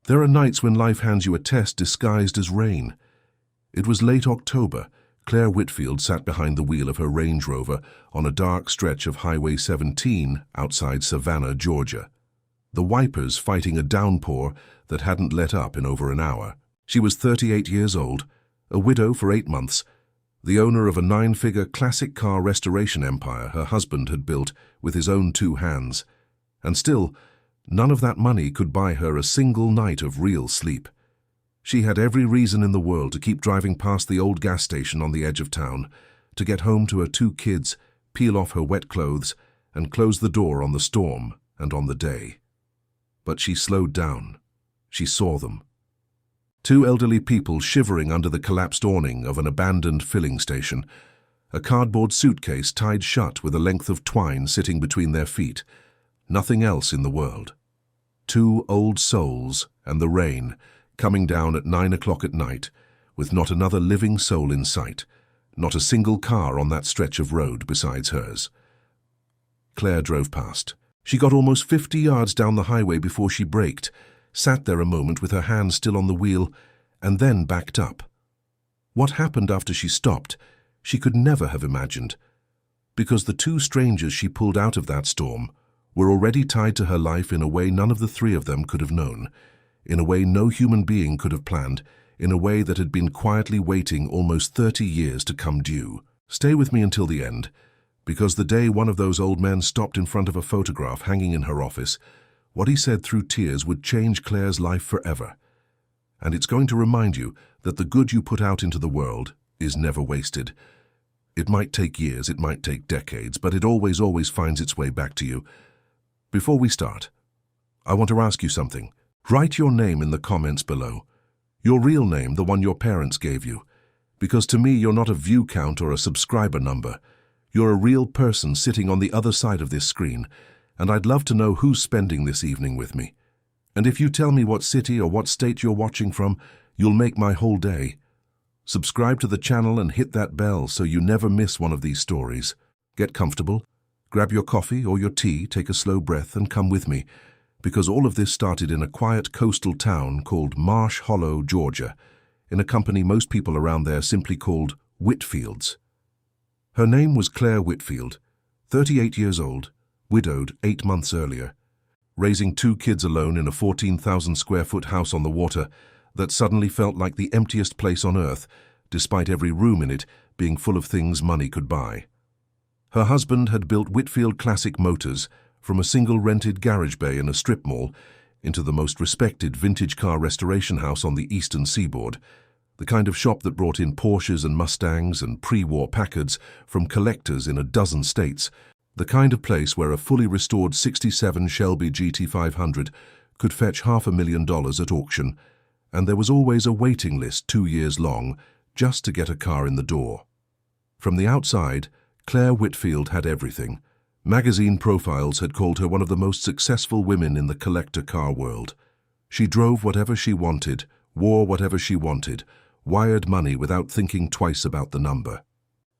There are nights when life hands you a test disguised as rain. It was late October. Claire Whitfield sat behind the wheel of her Range Rover on a dark stretch of Highway 17 outside Savannah, Georgia, the wipers fighting a downpour that hadn't let up in over an hour. She was 38 years old, a widow for 8 months, the owner of a 9-figure classic car restoration empire her husband had built with his own 2 hands. And still, none of that money could buy her a single night of real sleep. She had every reason in the world to keep driving past the old gas station on the edge of town, to get home to her 2 kids, peel off her wet clothes, and close the door on the storm and on the day. But she slowed down. She saw them. 2 elderly people shivering under the collapsed awning of an abandoned filling station, a cardboard suitcase tied shut with a length of twine sitting between their feet. Nothing else in the world. 2 old souls and the rain, coming down at 9 o'clock at night, with not another living soul in sight, not a single car on that stretch of road besides hers. Claire drove past. She got almost 50 yards down the highway before she braked, sat there a moment with her hand still on the wheel, and then backed up. What happened after she stopped, she could never have imagined, because the 2 strangers she pulled out of that storm were already tied to her life in a way none of the 3 of them could have known, in a way no human being could have planned, in a way that had been quietly waiting almost 30 years to come due. Stay with me until the end, because the day one of those old men stopped in front of a photograph hanging in her office, what he said through tears would change Claire's life forever. And it's going to remind you that the good you put out into the world is never wasted. It might take years, it might take decades, but it always finds its way back to you. Before we start, I want to ask you something. Write your name in the comments below. Your real name, the one your parents gave you. Because to me, you're not a view count or a subscriber number. You're a real person sitting on the other side of this screen, and I'd love to know who's spending this evening with me. And if you tell me what city or what state you're watching from, you'll make my whole day. Subscribe to the channel and hit that bell so you never miss one of these stories. Get comfortable, grab your coffee or your tea, take a slow breath and come with me, because all of this started in a quiet coastal town called Marsh Hollow, Georgia, in a company most people around there simply called Whitfields. Her name was Claire Whitfield, 38 years old, widowed 8 months earlier, raising 2 kids alone in a 14,000-square-foot house on the water that suddenly felt like the emptiest place on earth, despite every room in it being full of things money could buy. Her husband had built Whitfield Classic Motors from a single rented garage bay in a strip mall into the most respected vintage car restoration house on the eastern seaboard, the kind of shop that brought in Porsches and Mustangs and pre-war Packards from collectors in a dozen states, the kind of place where a fully restored 67 Shelby GT500 could fetch $500,000 at auction, and there was always a waiting list 2 years long just to get a car in the door. From the outside, Claire Whitfield had everything. Magazine profiles had called her one of the most successful women in the collector car world. She drove whatever she wanted, wore whatever she wanted, wired money without thinking twice about the number.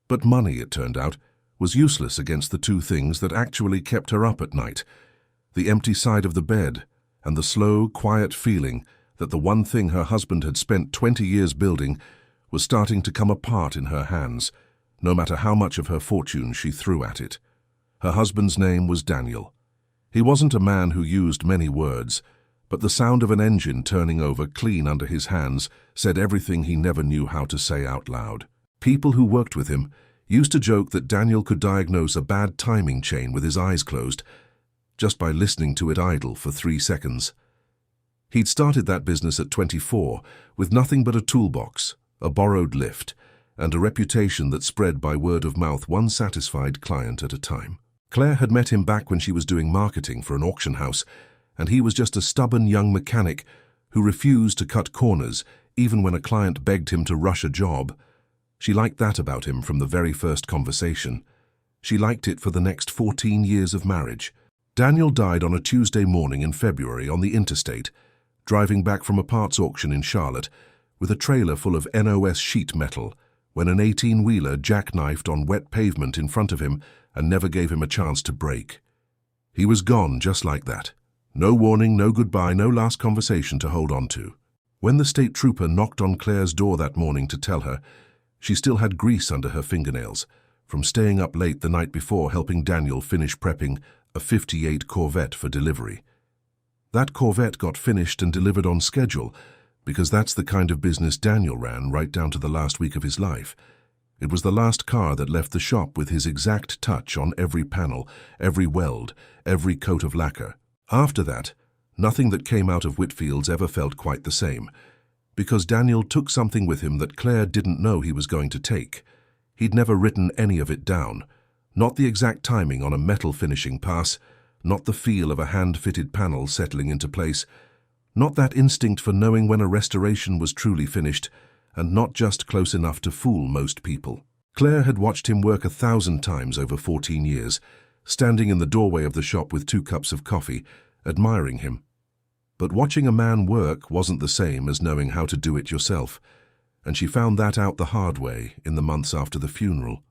But money, it turned out, was useless against the 2 things that actually kept her up at night: the empty side of the bed and the slow, quiet feeling that the one thing her husband had spent 20 years building was starting to come apart in her hands, no matter how much of her fortune she threw at it. Her husband's name was Daniel. He wasn't a man who used many words, but the sound of an engine turning over clean under his hands said everything he never knew how to say out loud. People who worked with him used to joke that Daniel could diagnose a bad timing chain with his eyes closed, just by listening to it idle for 3 seconds. He'd started that business at 24 with nothing but a toolbox, a borrowed lift, and a reputation that spread by word of mouth, one satisfied client at a time. Claire had met him back when she was doing marketing for an auction house, and he was just a stubborn young mechanic who refused to cut corners even when a client begged him to rush a job. She liked that about him from the very first conversation. She liked it for the next 14 years of marriage. Daniel died on a Tuesday morning in February on the interstate, driving back from a parts auction in Charlotte with a trailer full of NOS sheet metal when an 18-wheeler jackknifed on wet pavement in front of him and never gave him a chance to brake. He was gone just like that, No warning, no goodbye, no last conversation to hold on to. When the state trooper knocked on Claire's door that morning to tell her, she still had grease under her fingernails from staying up late the night before helping Daniel finish prepping a '58 Corvette for delivery. That Corvette got finished and delivered on schedule because that's the kind of business Daniel ran right down to the last week of his life. It was the last car that left the shop with his exact touch on every panel, every weld, every coat of lacquer. After that, nothing that came out of Whitfield's ever felt quite the same, because Daniel took something with him that Claire didn't know he was going to take. He'd never written any of it down, not the exact timing on a metal finishing pass, not the feel of a hand-fitted panel settling into place, not that instinct for knowing when a restoration was truly finished, and not just close enough to fool most people. Claire had watched him work 1,000 times over 14 years, standing in the doorway of the shop with 2 cups of coffee, admiring him. But watching a man work wasn't the same as knowing how to do it yourself, and she found that out the hard way in the months after the funeral.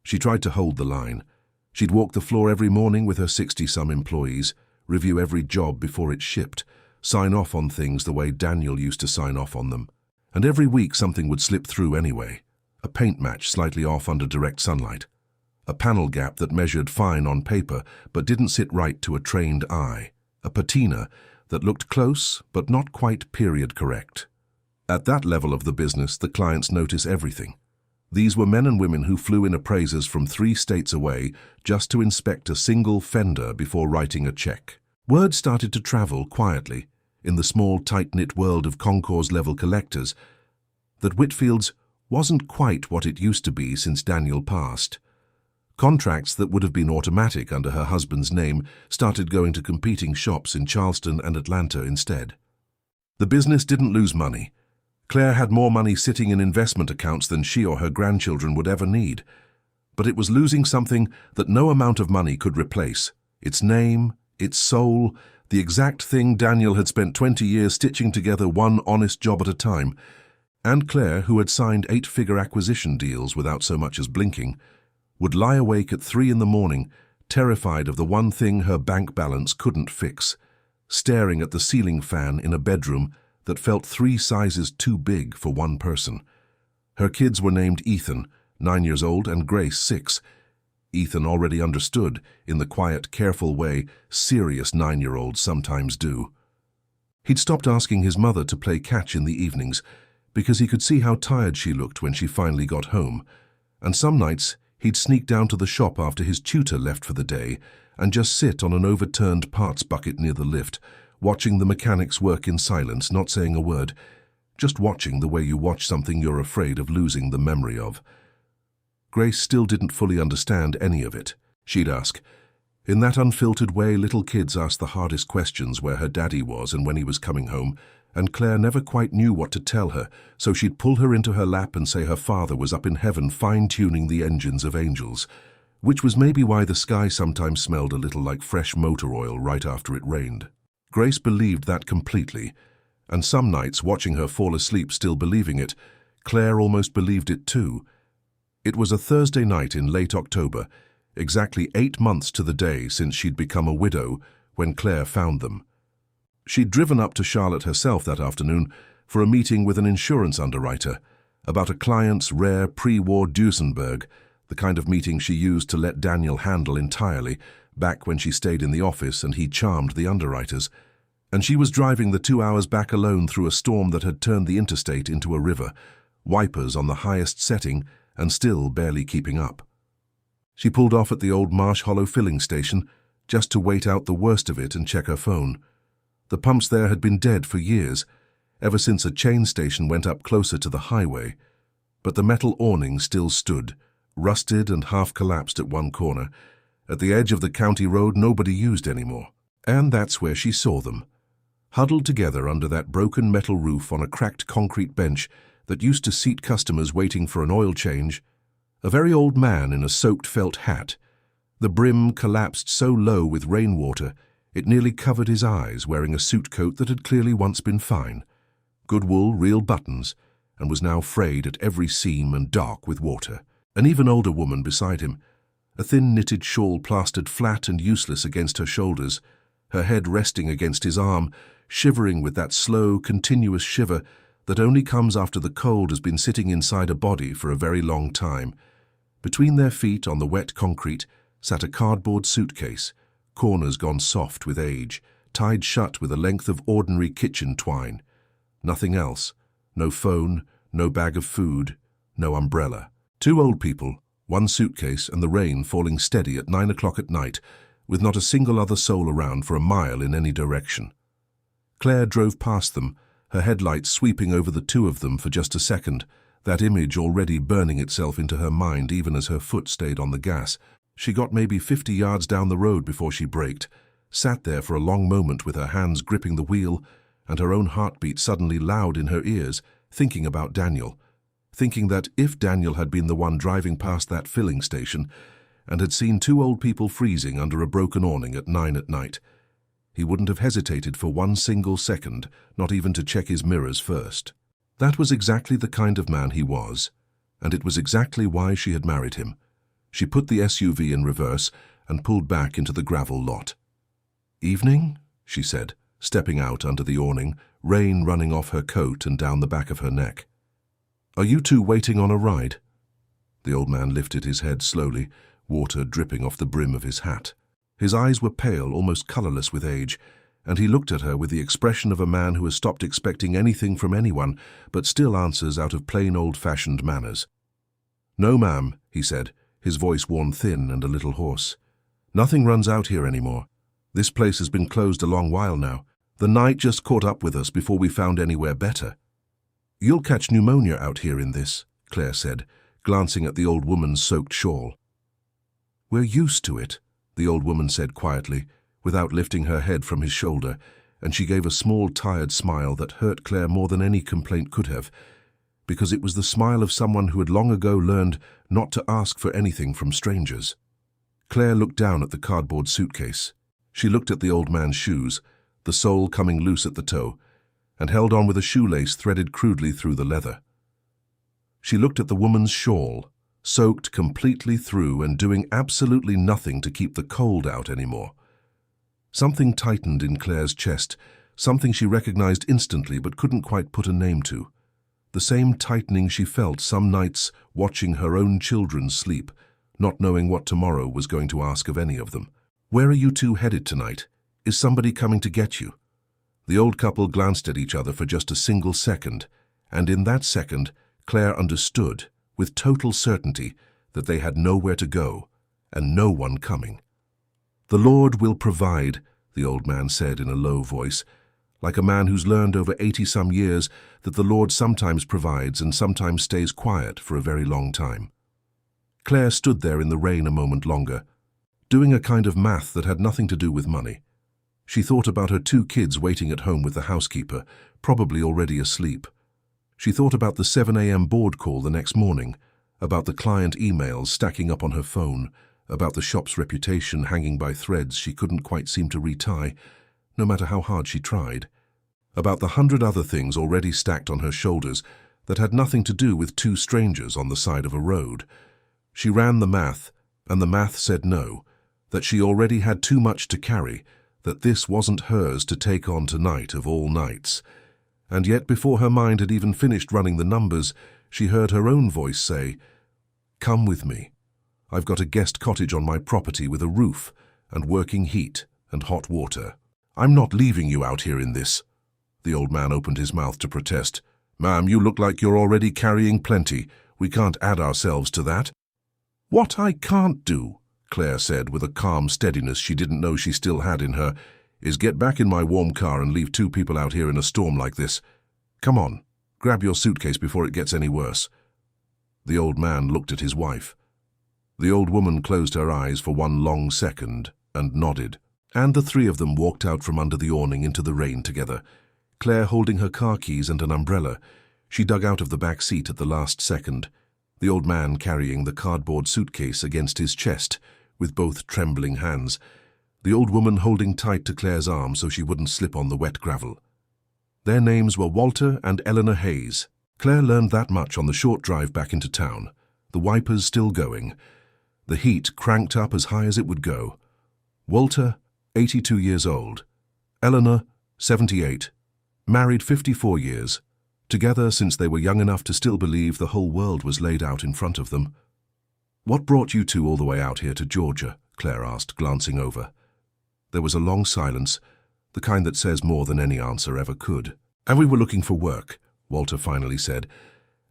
She tried to hold the line. She'd walk the floor every morning with her 60-some employees, review every job before it shipped, sign off on things the way Daniel used to sign off on them. And every week something would slip through anyway. A paint match slightly off under direct sunlight. A panel gap that measured fine on paper but didn't sit right to a trained eye. A patina that looked close but not quite period correct. At that level of the business, the clients notice everything. These were men and women who flew in appraisers from 3 states away just to inspect a single fender before writing a check. Word started to travel quietly in the small, tight-knit world of concourse-level collectors that Whitfield's wasn't quite what it used to be since Daniel passed. Contracts that would have been automatic under her husband's name started going to competing shops in Charleston and Atlanta instead. The business didn't lose money. Claire had more money sitting in investment accounts than she or her grandchildren would ever need. But it was losing something that no amount of money could replace. Its name, its soul, the exact thing Daniel had spent 20 years stitching together one honest job at a time. And Claire, who had signed 8-figure acquisition deals without so much as blinking, would lie awake at 3 in the morning, terrified of the one thing her bank balance couldn't fix, staring at the ceiling fan in a bedroom that felt 3 sizes too big for one person. Her kids were named Ethan, 9 years old, and Grace, 6. Ethan already understood, in the quiet, careful way serious 9-year-olds sometimes do. He'd stopped asking his mother to play catch in the evenings because he could see how tired she looked when she finally got home, and some nights he'd sneak down to the shop after his tutor left for the day and just sit on an overturned parts bucket near the lift, watching the mechanics work in silence, not saying a word, just watching the way you watch something you're afraid of losing the memory of. Grace still didn't fully understand any of it. She'd ask, in that unfiltered way little kids ask the hardest questions, where her daddy was and when he was coming home, and Claire never quite knew what to tell her, so she'd pull her into her lap and say her father was up in heaven fine-tuning the engines of angels, which was maybe why the sky sometimes smelled a little like fresh motor oil right after it rained. Grace believed that completely, and some nights, watching her fall asleep still believing it, Claire almost believed it too. It was a Thursday night in late October, exactly 8 months to the day since she'd become a widow, when Claire found them. She'd driven up to Charlotte herself that afternoon for a meeting with an insurance underwriter about a client's rare pre-war Duesenberg, the kind of meeting she used to let Daniel handle entirely, back when she stayed in the office and he charmed the underwriters. And she was driving the 2 hours back alone through a storm that had turned the interstate into a river, wipers on the highest setting and still barely keeping up. She pulled off at the old Marsh Hollow filling station just to wait out the worst of it and check her phone. The pumps there had been dead for years, ever since a chain station went up closer to the highway, but the metal awning still stood, rusted and half-collapsed at one corner, at the edge of the county road nobody used anymore. And that's where she saw them, huddled together under that broken metal roof on a cracked concrete bench that used to seat customers waiting for an oil change. A very old man in a soaked felt hat, the brim collapsed so low with rainwater it nearly covered his eyes, wearing a suit coat that had clearly once been fine. Good wool, real buttons, and was now frayed at every seam and dark with water. An even older woman beside him, a thin knitted shawl plastered flat and useless against her shoulders, her head resting against his arm, shivering with that slow, continuous shiver that only comes after the cold has been sitting inside a body for a very long time. Between their feet on the wet concrete sat a cardboard suitcase, corners gone soft with age, tied shut with a length of ordinary kitchen twine. Nothing else. No phone, no bag of food, no umbrella. Two old people, one suitcase and the rain falling steady at 9 o'clock at night, with not a single other soul around for a mile in any direction. Claire drove past them, her headlights sweeping over the two of them for just a second, that image already burning itself into her mind even as her foot stayed on the gas. She got maybe 50 yards down the road before she braked, sat there for a long moment with her hands gripping the wheel and her own heartbeat suddenly loud in her ears, thinking about Daniel, thinking that if Daniel had been the one driving past that filling station and had seen two old people freezing under a broken awning at 9 at night, he wouldn't have hesitated for one single second, not even to check his mirrors first. That was exactly the kind of man he was, and it was exactly why she had married him. She put the SUV in reverse and pulled back into the gravel lot. "Evening?" she said, stepping out under the awning, rain running off her coat and down the back of her neck. "Are you two waiting on a ride?" The old man lifted his head slowly, water dripping off the brim of his hat. His eyes were pale, almost colorless with age, and he looked at her with the expression of a man who has stopped expecting anything from anyone, but still answers out of plain old-fashioned manners. "No, ma'am," he said, his voice worn thin and a little hoarse. "Nothing runs out here anymore. This place has been closed a long while now. The night just caught up with us before we found anywhere better." "You'll catch pneumonia out here in this," Claire said, glancing at the old woman's soaked shawl. "We're used to it," the old woman said quietly, without lifting her head from his shoulder, and she gave a small, tired smile that hurt Claire more than any complaint could have, because it was the smile of someone who had long ago learned not to ask for anything from strangers. Claire looked down at the cardboard suitcase. She looked at the old man's shoes, the sole coming loose at the toe, and held on with a shoelace threaded crudely through the leather. She looked at the woman's shawl, soaked completely through and doing absolutely nothing to keep the cold out anymore. Something tightened in Claire's chest, something she recognized instantly but couldn't quite put a name to. The same tightening she felt some nights watching her own children sleep, not knowing what tomorrow was going to ask of any of them. "Where are you two headed tonight? Is somebody coming to get you?" The old couple glanced at each other for just a single second, and in that second, Claire understood, with total certainty, that they had nowhere to go, and no one coming. "The Lord will provide," the old man said in a low voice, like a man who's learned over 80-some years that the Lord sometimes provides and sometimes stays quiet for a very long time. Claire stood there in the rain a moment longer, doing a kind of math that had nothing to do with money. She thought about her two kids waiting at home with the housekeeper, probably already asleep. She thought about the 7 a.m. board call the next morning, about the client emails stacking up on her phone, about the shop's reputation hanging by threads she couldn't quite seem to retie, no matter how hard she tried, about the 100 other things already stacked on her shoulders that had nothing to do with two strangers on the side of a road. She ran the math, and the math said no, that she already had too much to carry, that this wasn't hers to take on tonight of all nights. And yet before her mind had even finished running the numbers, she heard her own voice say, "Come with me. I've got a guest cottage on my property with a roof and working heat and hot water. I'm not leaving you out here in this." The old man opened his mouth to protest. "Ma'am, you look like you're already carrying plenty. We can't add ourselves to that." "What I can't do," Claire said with a calm steadiness she didn't know she still had in her, "is get back in my warm car and leave two people out here in a storm like this. Come on, grab your suitcase before it gets any worse." The old man looked at his wife. The old woman closed her eyes for one long second and nodded, and the three of them walked out from under the awning into the rain together, Claire holding her car keys and an umbrella. She dug out of the back seat at the last second, the old man carrying the cardboard suitcase against his chest with both trembling hands, the old woman holding tight to Claire's arm so she wouldn't slip on the wet gravel. Their names were Walter and Eleanor Hayes. Claire learned that much on the short drive back into town, the wipers still going, the heat cranked up as high as it would go. Walter 82 years old. Eleanor, 78. Married 54 years. Together since they were young enough to still believe the whole world was laid out in front of them. "What brought you two all the way out here to Georgia?" Claire asked, glancing over. There was a long silence, the kind that says more than any answer ever could. "And we were looking for work," Walter finally said,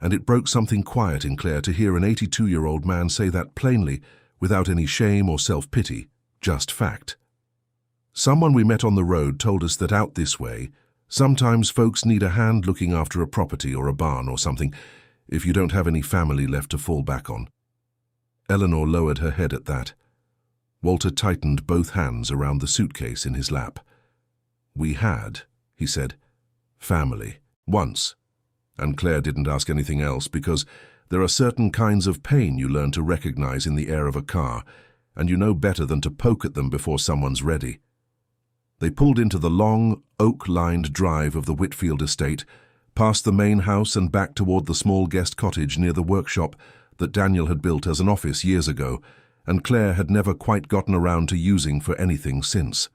and it broke something quiet in Claire to hear an 82-year-old man say that plainly, without any shame or self-pity, just fact. "Someone we met on the road told us that out this way, sometimes folks need a hand looking after a property or a barn or something, if you don't have any family left to fall back on." Eleanor lowered her head at that. Walter tightened both hands around the suitcase in his lap. "We had," he said, "family, once." And Claire didn't ask anything else because there are certain kinds of pain you learn to recognize in the air of a car, and you know better than to poke at them before someone's ready. They pulled into the long, oak-lined drive of the Whitfield estate, past the main house and back toward the small guest cottage near the workshop that Daniel had built as an office years ago, and Claire had never quite gotten around to using for anything since.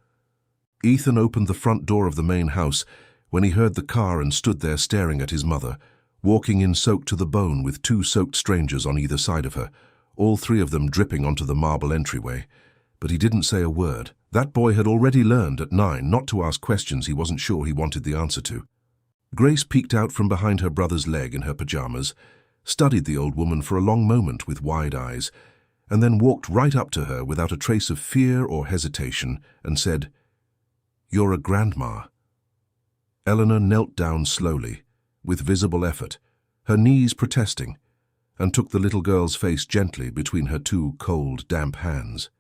Ethan opened the front door of the main house when he heard the car and stood there staring at his mother, walking in soaked to the bone with two soaked strangers on either side of her, all three of them dripping onto the marble entryway. But he didn't say a word. That boy had already learned at 9 not to ask questions he wasn't sure he wanted the answer to. Grace peeked out from behind her brother's leg in her pajamas, studied the old woman for a long moment with wide eyes, and then walked right up to her without a trace of fear or hesitation and said, "You're a grandma." Eleanor knelt down slowly, with visible effort, her knees protesting, and took the little girl's face gently between her two cold, damp hands.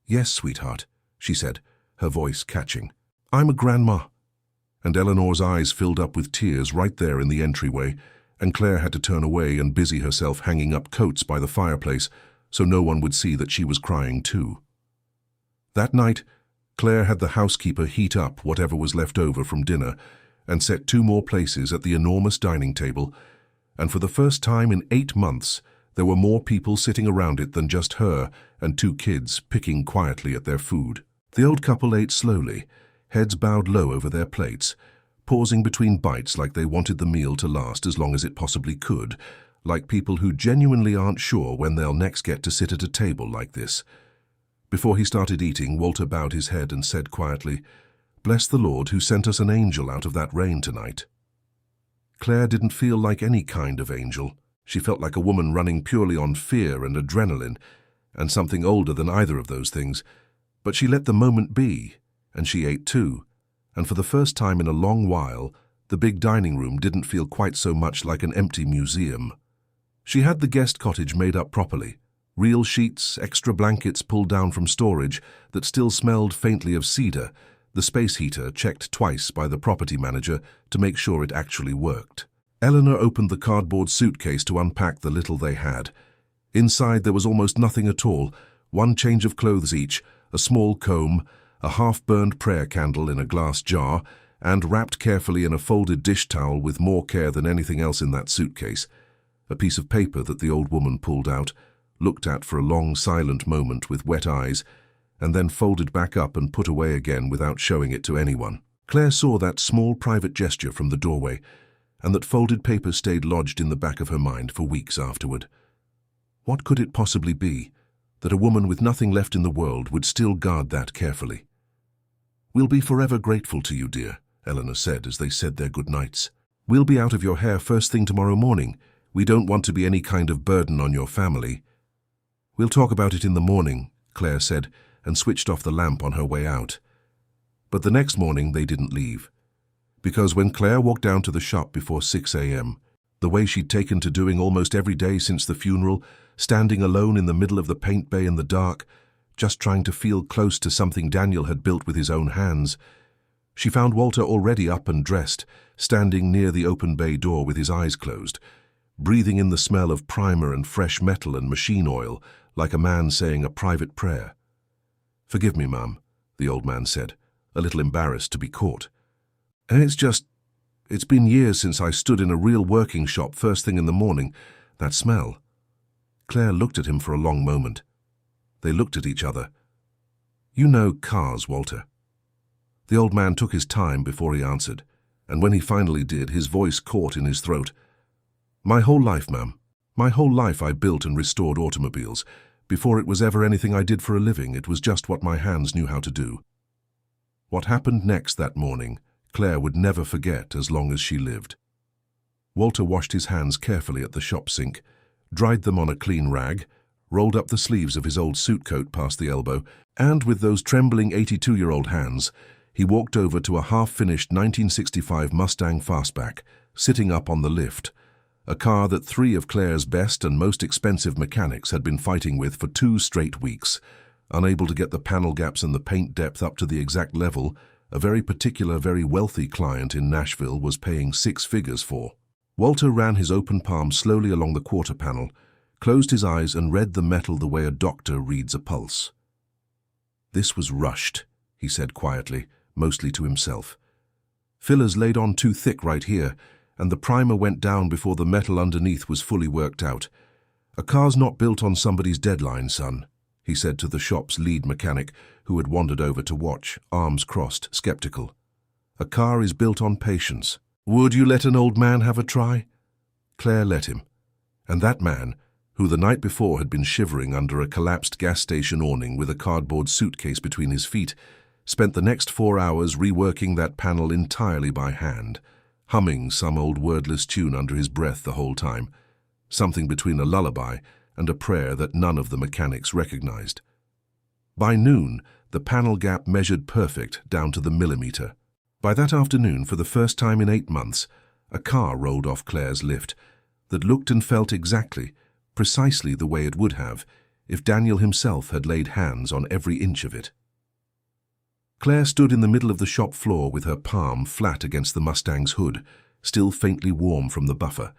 "Yes, sweetheart," she said, her voice catching. "I'm a grandma." And Eleanor's eyes filled up with tears right there in the entryway, and Claire had to turn away and busy herself hanging up coats by the fireplace so no one would see that she was crying too. That night, Claire had the housekeeper heat up whatever was left over from dinner and set 2 more places at the enormous dining table, and for the first time in 8 months, there were more people sitting around it than just her and 2 kids picking quietly at their food. The old couple ate slowly, heads bowed low over their plates, pausing between bites like they wanted the meal to last as long as it possibly could, like people who genuinely aren't sure when they'll next get to sit at a table like this. Before he started eating, Walter bowed his head and said quietly, "Bless the Lord who sent us an angel out of that rain tonight." Claire didn't feel like any kind of angel. She felt like a woman running purely on fear and adrenaline, and something older than either of those things. But she let the moment be, and she ate too, and for the first time in a long while, the big dining room didn't feel quite so much like an empty museum. She had the guest cottage made up properly. Real sheets, extra blankets pulled down from storage that still smelled faintly of cedar, the space heater checked twice by the property manager to make sure it actually worked. Eleanor opened the cardboard suitcase to unpack the little they had. Inside there was almost nothing at all, 1 change of clothes each, a small comb, a half-burned prayer candle in a glass jar, and wrapped carefully in a folded dish towel with more care than anything else in that suitcase, a piece of paper that the old woman pulled out, looked at for a long silent moment with wet eyes, and then folded back up and put away again without showing it to anyone. Claire saw that small private gesture from the doorway, and that folded paper stayed lodged in the back of her mind for weeks afterward. What could it possibly be that a woman with nothing left in the world would still guard that carefully? "We'll be forever grateful to you, dear," Eleanor said as they said their good nights. "We'll be out of your hair first thing tomorrow morning. We don't want to be any kind of burden on your family." "We'll talk about it in the morning," Claire said, and switched off the lamp on her way out. But the next morning they didn't leave. Because when Claire walked down to the shop before 6 a.m., the way she'd taken to doing almost every day since the funeral, standing alone in the middle of the paint bay in the dark, just trying to feel close to something Daniel had built with his own hands, she found Walter already up and dressed, standing near the open bay door with his eyes closed, breathing in the smell of primer and fresh metal and machine oil, like a man saying a private prayer. "Forgive me, Mum," the old man said, a little embarrassed to be caught. "And it's been years since I stood in a real working shop first thing in the morning. That smell." Claire looked at him for a long moment. They looked at each other. You know cars, Walter. The old man took his time before he answered, and when he finally did, his voice caught in his throat. My whole life, ma'am. My whole life I built and restored automobiles. Before it was ever anything I did for a living, it was just what my hands knew how to do. What happened next that morning, Claire would never forget as long as she lived. Walter washed his hands carefully at the shop sink, dried them on a clean rag, rolled up the sleeves of his old suit coat past the elbow, and with those trembling 82-year-old hands, he walked over to a half-finished 1965 Mustang Fastback, sitting up on the lift, a car that 3 of Claire's best and most expensive mechanics had been fighting with for 2 straight weeks. Unable to get the panel gaps and the paint depth up to the exact level, a very particular, very wealthy client in Nashville was paying 6 figures for. Walter ran his open palm slowly along the quarter panel, closed his eyes and read the metal the way a doctor reads a pulse. This was rushed, he said quietly, mostly to himself. Fillers laid on too thick right here, and the primer went down before the metal underneath was fully worked out. A car's not built on somebody's deadline, son, he said to the shop's lead mechanic, who had wandered over to watch, arms crossed, skeptical. A car is built on patience. Would you let an old man have a try? Claire let him. And that man, who the night before had been shivering under a collapsed gas station awning with a cardboard suitcase between his feet, spent the next 4 hours reworking that panel entirely by hand, humming some old wordless tune under his breath the whole time, something between a lullaby and a prayer that none of the mechanics recognized. By noon, the panel gap measured perfect down to the millimeter. By that afternoon, for the first time in 8 months, a car rolled off Claire's lift that looked and felt exactly, precisely the way it would have if Daniel himself had laid hands on every inch of it. Claire stood in the middle of the shop floor with her palm flat against the Mustang's hood, still faintly warm from the buffer,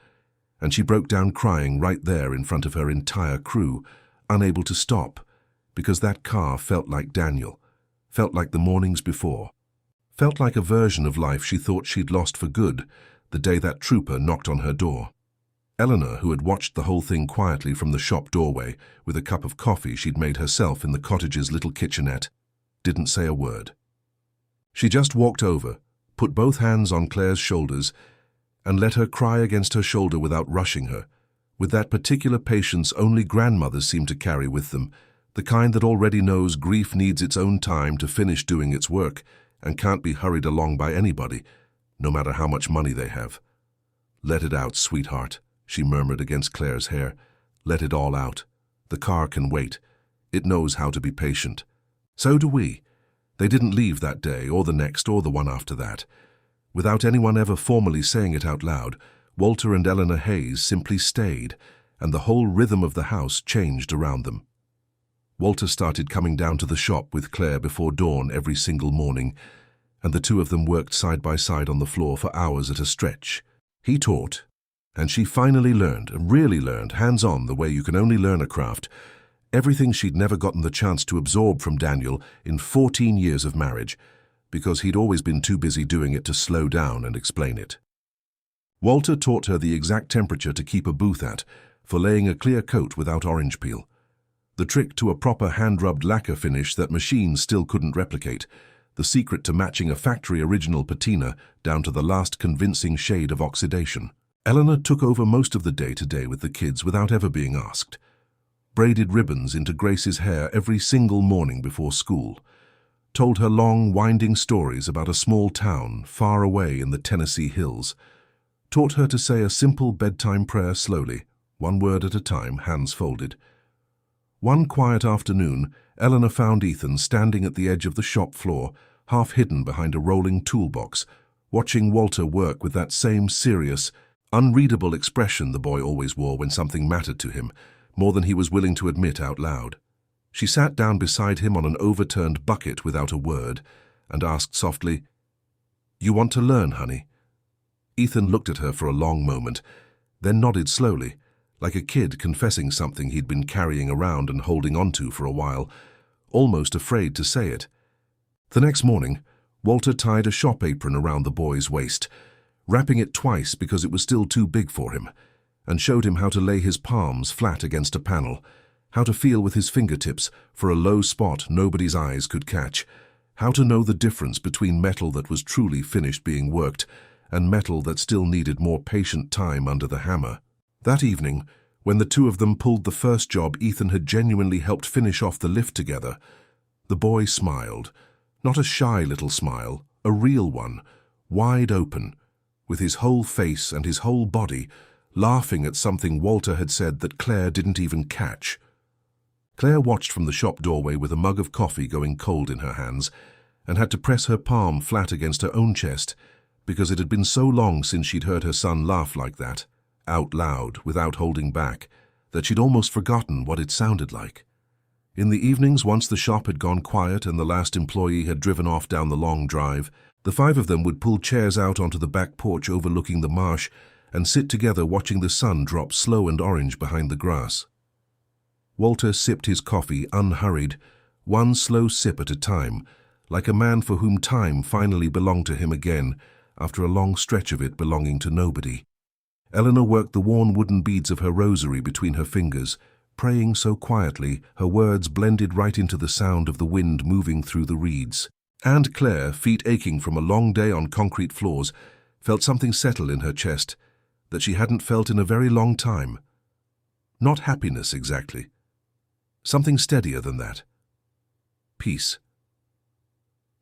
and she broke down crying right there in front of her entire crew, unable to stop, because that car felt like Daniel, felt like the mornings before, felt like a version of life she thought she'd lost for good the day that trooper knocked on her door. Eleanor, who had watched the whole thing quietly from the shop doorway with a cup of coffee she'd made herself in the cottage's little kitchenette, didn't say a word. She just walked over, put both hands on Claire's shoulders, and let her cry against her shoulder without rushing her, with that particular patience only grandmothers seem to carry with them, the kind that already knows grief needs its own time to finish doing its work and can't be hurried along by anybody, no matter how much money they have. Let it out, sweetheart, she murmured against Claire's hair. Let it all out. The car can wait. It knows how to be patient. So do we. They didn't leave that day, or the next, or the one after that. Without anyone ever formally saying it out loud, Walter and Eleanor Hayes simply stayed, and the whole rhythm of the house changed around them. Walter started coming down to the shop with Claire before dawn every single morning, and the 2 of them worked side by side on the floor for hours at a stretch. He taught, and she finally learned, and really learned, hands-on the way you can only learn a craft, everything she'd never gotten the chance to absorb from Daniel in 14 years of marriage, because he'd always been too busy doing it to slow down and explain it. Walter taught her the exact temperature to keep a booth at for laying a clear coat without orange peel, the trick to a proper hand-rubbed lacquer finish that machines still couldn't replicate, the secret to matching a factory-original patina down to the last convincing shade of oxidation. Eleanor took over most of the day-to-day with the kids without ever being asked. Braided ribbons into Grace's hair every single morning before school, told her long, winding stories about a small town far away in the Tennessee hills, taught her to say a simple bedtime prayer slowly, 1 word at a time, hands folded. One quiet afternoon, Eleanor found Ethan standing at the edge of the shop floor, half hidden behind a rolling toolbox, watching Walter work with that same serious, unreadable expression the boy always wore when something mattered to him, more than he was willing to admit out loud. She sat down beside him on an overturned bucket without a word and asked softly, "You want to learn, honey?" Ethan looked at her for a long moment, then nodded slowly, like a kid confessing something he'd been carrying around and holding on to for a while, almost afraid to say it. The next morning, Walter tied a shop apron around the boy's waist, wrapping it twice because it was still too big for him, and showed him how to lay his palms flat against a panel, how to feel with his fingertips for a low spot nobody's eyes could catch, how to know the difference between metal that was truly finished being worked and metal that still needed more patient time under the hammer. That evening, when the two of them pulled the first job Ethan had genuinely helped finish off the lift together, the boy smiled. Not a shy little smile, a real one, wide open, with his whole face and his whole body laughing at something Walter had said that Claire didn't even catch. Claire watched from the shop doorway with a mug of coffee going cold in her hands and had to press her palm flat against her own chest because it had been so long since she'd heard her son laugh like that, out loud, without holding back, that she'd almost forgotten what it sounded like. In the evenings, once the shop had gone quiet and the last employee had driven off down the long drive, the five of them would pull chairs out onto the back porch overlooking the marsh and sit together watching the sun drop slow and orange behind the grass. Walter sipped his coffee unhurried, one slow sip at a time, like a man for whom time finally belonged to him again after a long stretch of it belonging to nobody. Eleanor worked the worn wooden beads of her rosary between her fingers, praying so quietly her words blended right into the sound of the wind moving through the reeds. And Claire, feet aching from a long day on concrete floors, felt something settle in her chest that she hadn't felt in a very long time. Not happiness exactly. Something steadier than that. Peace.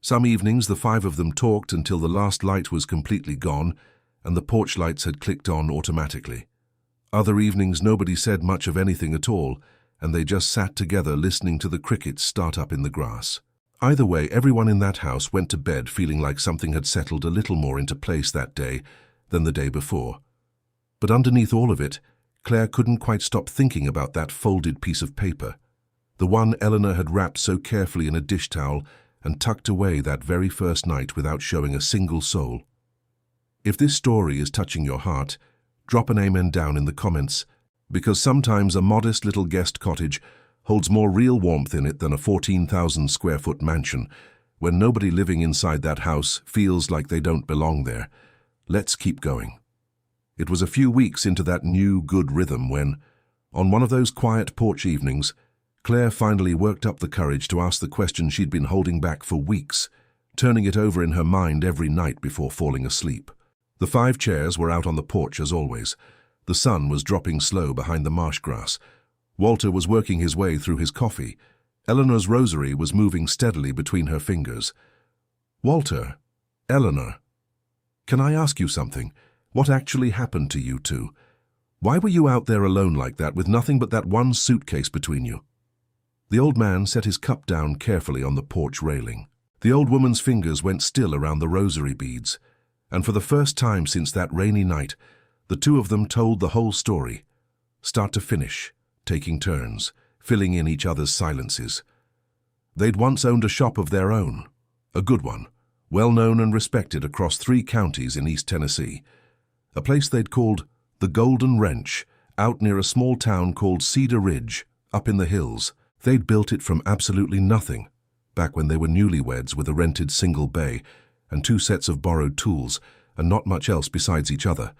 Some evenings the five of them talked until the last light was completely gone and the porch lights had clicked on automatically. Other evenings nobody said much of anything at all, and they just sat together listening to the crickets start up in the grass. Either way, everyone in that house went to bed feeling like something had settled a little more into place that day than the day before. But underneath all of it, Claire couldn't quite stop thinking about that folded piece of paper, the one Eleanor had wrapped so carefully in a dish towel and tucked away that very first night without showing a single soul. If this story is touching your heart, drop an amen down in the comments, because sometimes a modest little guest cottage holds more real warmth in it than a 14,000 square foot mansion, when nobody living inside that house feels like they don't belong there. Let's keep going. It was a few weeks into that new good rhythm when, on one of those quiet porch evenings, Claire finally worked up the courage to ask the question she'd been holding back for weeks, turning it over in her mind every night before falling asleep. The five chairs were out on the porch as always. The sun was dropping slow behind the marsh grass. Walter was working his way through his coffee. Eleanor's rosary was moving steadily between her fingers. Walter, Eleanor, can I ask you something? What actually happened to you two? Why were you out there alone like that with nothing but that one suitcase between you? The old man set his cup down carefully on the porch railing. The old woman's fingers went still around the rosary beads, and for the first time since that rainy night, the two of them told the whole story, start to finish, taking turns, filling in each other's silences. They'd once owned a shop of their own, a good one, well-known and respected across 3 counties in East Tennessee, a place they'd called the Golden Wrench, out near a small town called Cedar Ridge, up in the hills. They'd built it from absolutely nothing, back when they were newlyweds with a rented single bay and 2 sets of borrowed tools and not much else besides each other.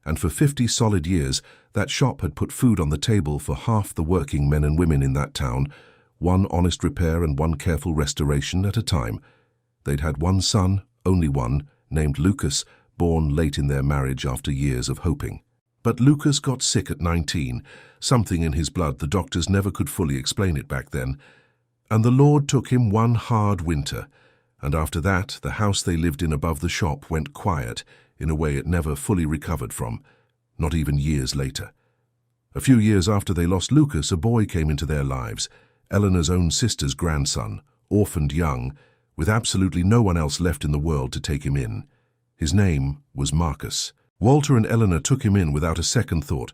And for 50 solid years, that shop had put food on the table for half the working men and women in that town, 1 honest repair and 1 careful restoration at a time. They'd had 1 son, only 1, named Lucas, born late in their marriage after years of hoping. But Lucas got sick at 19, something in his blood, the doctors never could fully explain it back then, and the Lord took him one hard winter, and after that the house they lived in above the shop went quiet in a way it never fully recovered from, not even years later. A few years after they lost Lucas, a boy came into their lives, Eleanor's own sister's grandson, orphaned young, with absolutely no one else left in the world to take him in. His name was Marcus. Walter and Eleanor took him in without a second thought,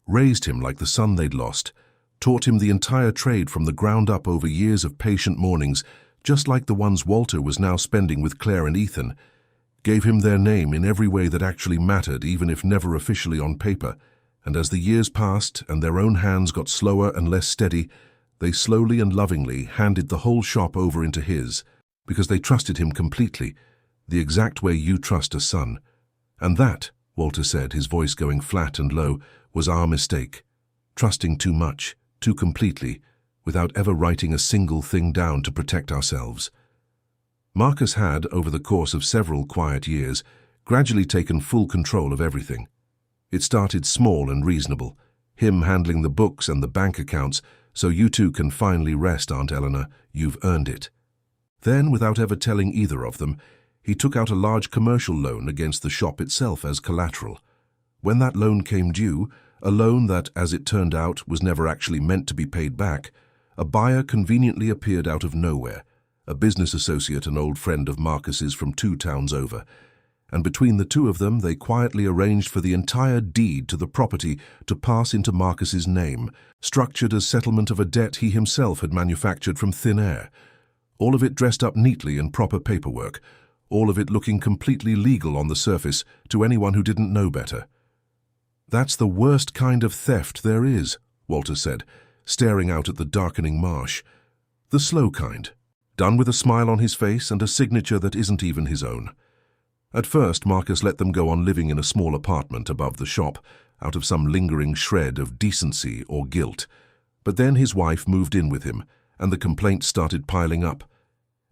raised him like the son they'd lost, taught him the entire trade from the ground up over years of patient mornings, just like the ones Walter was now spending with Claire and Ethan, gave him their name in every way that actually mattered, even if never officially on paper, and as the years passed and their own hands got slower and less steady, they slowly and lovingly handed the whole shop over into his, because they trusted him completely, the exact way you trust a son. And that, Walter said, his voice going flat and low, was our mistake. Trusting too much, too completely, without ever writing a single thing down to protect ourselves. Marcus had, over the course of several quiet years, gradually taken full control of everything. It started small and reasonable, him handling the books and the bank accounts, so you two can finally rest, Aunt Eleanor, you've earned it. Then, without ever telling either of them, he took out a large commercial loan against the shop itself as collateral. When that loan came due, a loan that, as it turned out, was never actually meant to be paid back, a buyer conveniently appeared out of nowhere, a business associate and old friend of Marcus's from 2 towns over, and between the two of them they quietly arranged for the entire deed to the property to pass into Marcus's name, structured as settlement of a debt he himself had manufactured from thin air, all of it dressed up neatly in proper paperwork, all of it looking completely legal on the surface to anyone who didn't know better. "That's the worst kind of theft there is," Walter said, staring out at the darkening marsh. "The slow kind, done with a smile on his face and a signature that isn't even his own." At first, Marcus let them go on living in a small apartment above the shop, out of some lingering shred of decency or guilt. But then his wife moved in with him, and the complaints started piling up.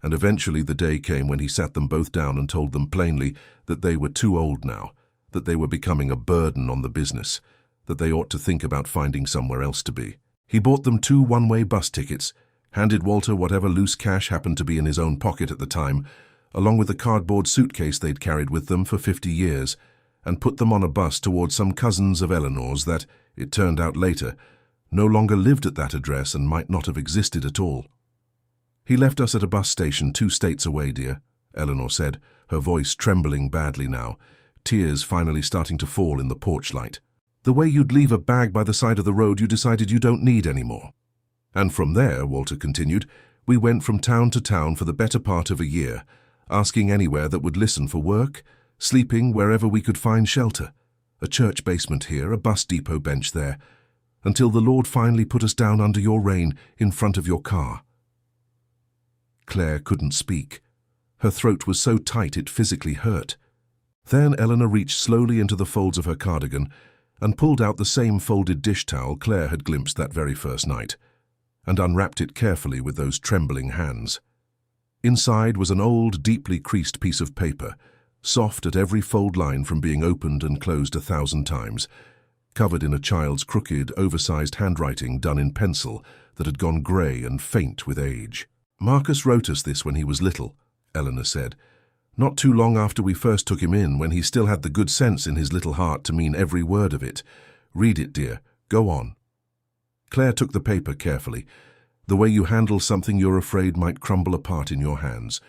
And eventually the day came when he sat them both down and told them plainly that they were too old now, that they were becoming a burden on the business, that they ought to think about finding somewhere else to be. He bought them 2 one-way bus tickets, handed Walter whatever loose cash happened to be in his own pocket at the time, along with the cardboard suitcase they'd carried with them for 50 years, and put them on a bus towards some cousins of Eleanor's that, it turned out later, no longer lived at that address and might not have existed at all. "He left us at a bus station 2 states away, dear," Eleanor said, her voice trembling badly now, tears finally starting to fall in the porch light. "The way you'd leave a bag by the side of the road you decided you don't need anymore." "And from there," Walter continued, "we went from town to town for the better part of a year, asking anywhere that would listen for work, sleeping wherever we could find shelter, a church basement here, a bus depot bench there, until the Lord finally put us down under your rain in front of your car." Claire couldn't speak. Her throat was so tight it physically hurt. Then Eleanor reached slowly into the folds of her cardigan and pulled out the same folded dish towel Claire had glimpsed that very first night, and unwrapped it carefully with those trembling hands. Inside was an old, deeply creased piece of paper, soft at every fold line from being opened and closed 1,000 times, covered in a child's crooked, oversized handwriting done in pencil that had gone grey and faint with age. "Marcus wrote us this when he was little," Eleanor said. "Not too long after we first took him in, when he still had the good sense in his little heart to mean every word of it. Read it, dear. Go on." Claire took the paper carefully. The way you handle something you're afraid might crumble apart in your hands.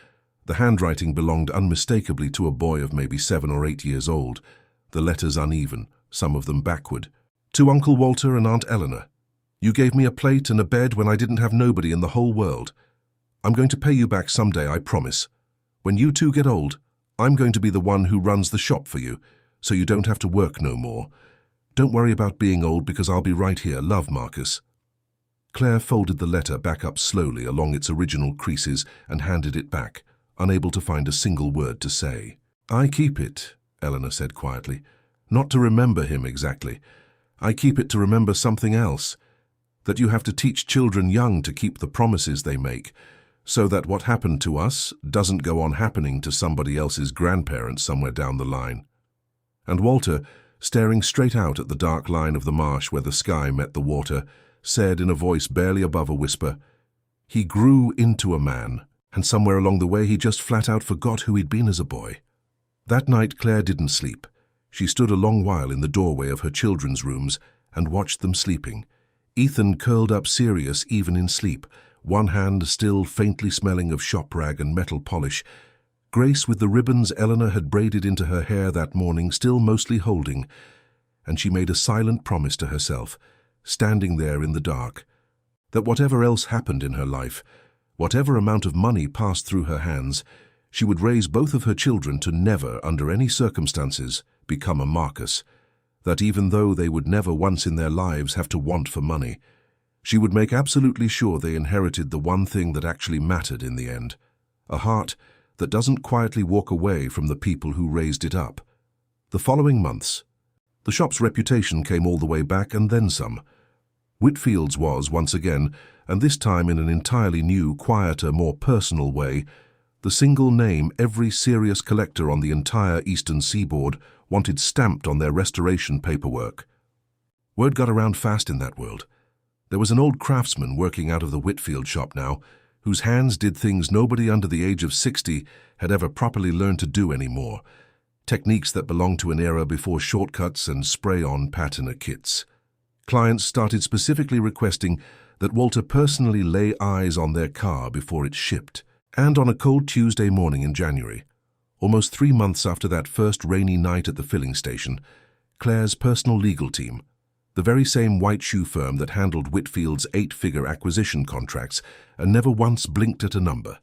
The handwriting belonged unmistakably to a boy of maybe 7 or 8 years old, the letters uneven, some of them backward. "To Uncle Walter and Aunt Eleanor. You gave me a plate and a bed when I didn't have nobody in the whole world. I'm going to pay you back someday, I promise. When you two get old, I'm going to be the one who runs the shop for you, so you don't have to work no more. Don't worry about being old because I'll be right here. Love, Marcus." Claire folded the letter back up slowly along its original creases and handed it back, unable to find a single word to say. "I keep it," Eleanor said quietly. "Not to remember him exactly. I keep it to remember something else. That you have to teach children young to keep the promises they make, so that what happened to us doesn't go on happening to somebody else's grandparents somewhere down the line." And Walter, staring straight out at the dark line of the marsh where the sky met the water, said in a voice barely above a whisper, "He grew into a man, and somewhere along the way he just flat out forgot who he'd been as a boy." That night Claire didn't sleep. She stood a long while in the doorway of her children's rooms and watched them sleeping. Ethan curled up serious even in sleep, one hand still faintly smelling of shop rag and metal polish. Grace with the ribbons Eleanor had braided into her hair that morning still mostly holding, and she made a silent promise to herself, standing there in the dark, that whatever else happened in her life, whatever amount of money passed through her hands, she would raise both of her children to never, under any circumstances, become a Marcus, that even though they would never once in their lives have to want for money, she would make absolutely sure they inherited the one thing that actually mattered in the end, a heart that doesn't quietly walk away from the people who raised it up. The following months, the shop's reputation came all the way back and then some. Whitfield's was, once again, and this time in an entirely new, quieter, more personal way, the single name every serious collector on the entire eastern seaboard wanted stamped on their restoration paperwork. Word got around fast in that world. There was an old craftsman working out of the Whitfield shop now, whose hands did things nobody under the age of 60 had ever properly learned to do anymore, techniques that belonged to an era before shortcuts and spray-on patina kits. Clients started specifically requesting that Walter personally lay eyes on their car before it shipped. And on a cold Tuesday morning in January, almost 3 months after that first rainy night at the filling station, Claire's personal legal team, the very same white shoe firm that handled Whitfield's 8-figure acquisition contracts and never once blinked at a number,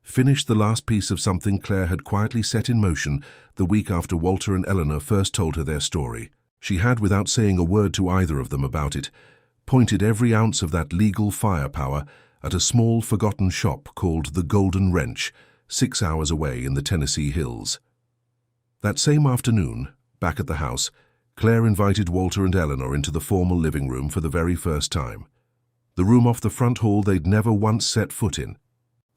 finished the last piece of something Claire had quietly set in motion the week after Walter and Eleanor first told her their story. She had, without saying a word to either of them about it, pointed every ounce of that legal firepower at a small, forgotten shop called the Golden Wrench, 6 hours away in the Tennessee hills. That same afternoon, back at the house, Claire invited Walter and Eleanor into the formal living room for the very first time. The room off the front hall they'd never once set foot in.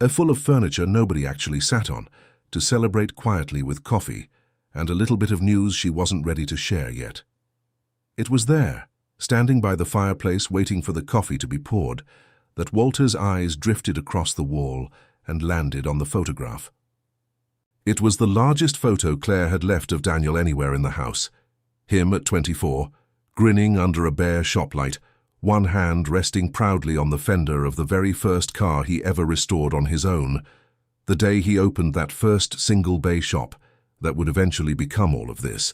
Full of furniture nobody actually sat on, to celebrate quietly with coffee and a little bit of news she wasn't ready to share yet. It was there, standing by the fireplace waiting for the coffee to be poured, that Walter's eyes drifted across the wall and landed on the photograph. It was the largest photo Claire had left of Daniel anywhere in the house. Him at 24, grinning under a bare shop light, one hand resting proudly on the fender of the very first car he ever restored on his own, the day he opened that first single-bay shop that would eventually become all of this.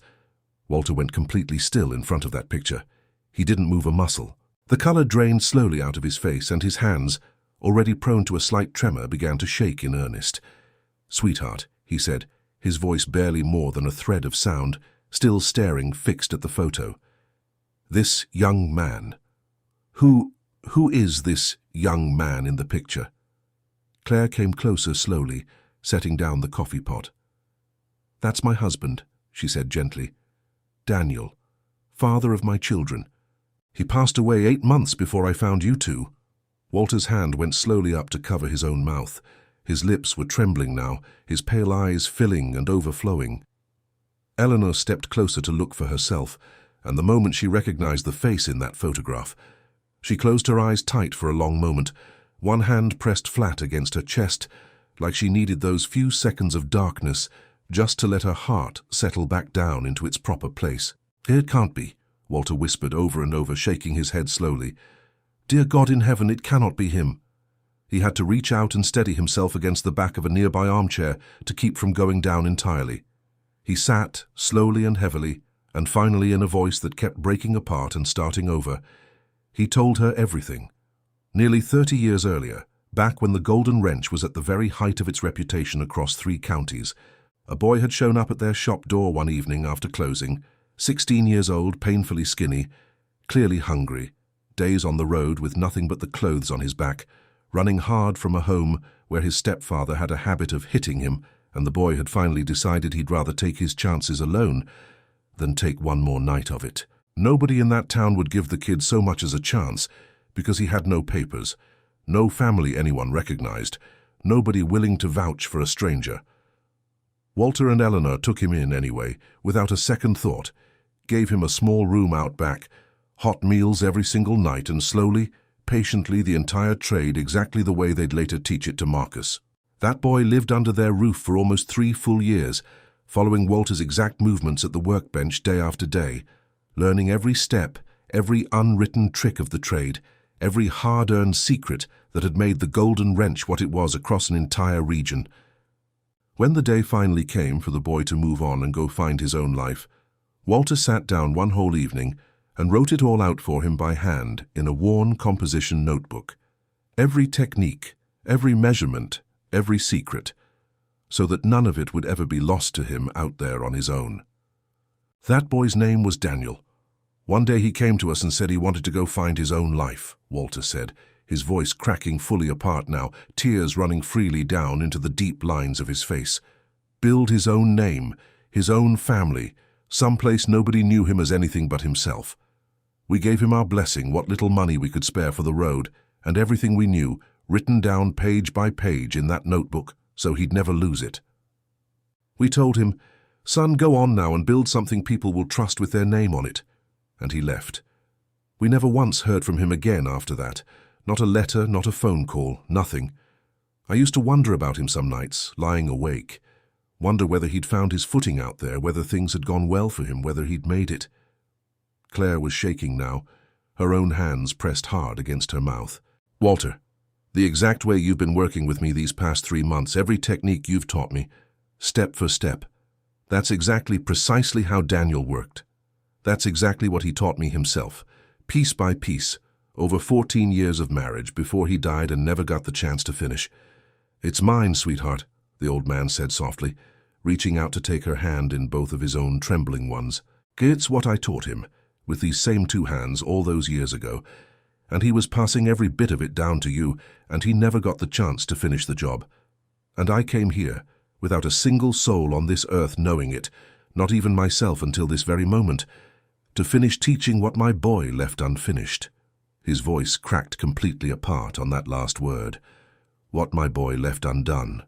Walter went completely still in front of that picture. He didn't move a muscle. The color drained slowly out of his face, and his hands, already prone to a slight tremor, began to shake in earnest. "Sweetheart," he said, his voice barely more than a thread of sound, still staring fixed at the photo. "This young man. Who is this young man in the picture?" Claire came closer slowly, setting down the coffee pot. "That's my husband," she said gently. "Daniel, father of my children. He passed away 8 months before I found you two." Walter's hand went slowly up to cover his own mouth. His lips were trembling now, his pale eyes filling and overflowing. Eleanor stepped closer to look for herself, and the moment she recognized the face in that photograph, she closed her eyes tight for a long moment, one hand pressed flat against her chest, like she needed those few seconds of darkness just to let her heart settle back down into its proper place. "It can't be," Walter whispered over and over, shaking his head slowly. "Dear God in heaven, it cannot be him." He had to reach out and steady himself against the back of a nearby armchair to keep from going down entirely. He sat, slowly and heavily, and finally in a voice that kept breaking apart and starting over, he told her everything. Nearly 30 years earlier, back when the Golden Wrench was at the very height of its reputation across 3 counties, a boy had shown up at their shop door one evening after closing, 16 years old, painfully skinny, clearly hungry, days on the road with nothing but the clothes on his back, running hard from a home where his stepfather had a habit of hitting him, and the boy had finally decided he'd rather take his chances alone than take one more night of it. Nobody in that town would give the kid so much as a chance, because he had no papers, no family anyone recognized, nobody willing to vouch for a stranger. Walter and Eleanor took him in anyway, without a second thought, gave him a small room out back, hot meals every single night, and slowly, patiently the entire trade exactly the way they'd later teach it to Marcus. That boy lived under their roof for almost 3 full years, following Walter's exact movements at the workbench day after day, learning every step, every unwritten trick of the trade, every hard-earned secret that had made the Golden Wrench what it was across an entire region. When the day finally came for the boy to move on and go find his own life, Walter sat down one whole evening and wrote it all out for him by hand in a worn composition notebook. Every technique, every measurement, every secret, so that none of it would ever be lost to him out there on his own. That boy's name was Daniel. One day he came to us and said he wanted to go find his own life, Walter said, his voice cracking fully apart now, tears running freely down into the deep lines of his face. Build his own name, his own family, someplace nobody knew him as anything but himself. We gave him our blessing, what little money we could spare for the road, and everything we knew, written down page by page in that notebook, so he'd never lose it. We told him, "Son, go on now and build something people will trust with their name on it." And he left. We never once heard from him again after that. Not a letter, not a phone call, nothing. I used to wonder about him some nights, lying awake. Wonder whether he'd found his footing out there, whether things had gone well for him, whether he'd made it. Claire was shaking now, her own hands pressed hard against her mouth. "Walter, the exact way you've been working with me these past 3 months, every technique you've taught me, step for step, that's exactly precisely how Daniel worked. That's exactly what he taught me himself, piece by piece, over 14 years of marriage before he died and never got the chance to finish. It's mine, sweetheart," the old man said softly, reaching out to take her hand in both of his own trembling ones. "It's what I taught him, with these same 2 hands all those years ago, and he was passing every bit of it down to you, and he never got the chance to finish the job. And I came here, without a single soul on this earth knowing it, not even myself until this very moment, to finish teaching what my boy left unfinished." His voice cracked completely apart on that last word. What my boy left undone.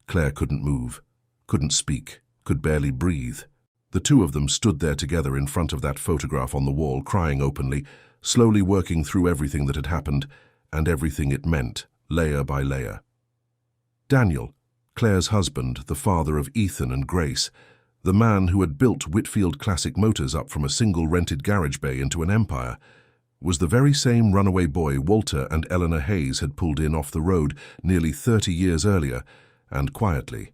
Claire couldn't move, couldn't speak, could barely breathe. The 2 of them stood there together in front of that photograph on the wall, crying openly, slowly working through everything that had happened and everything it meant, layer by layer. Daniel, Claire's husband, the father of Ethan and Grace, the man who had built Whitfield Classic Motors up from a single rented garage bay into an empire, was the very same runaway boy Walter and Eleanor Hayes had pulled in off the road nearly 30 years earlier, and quietly,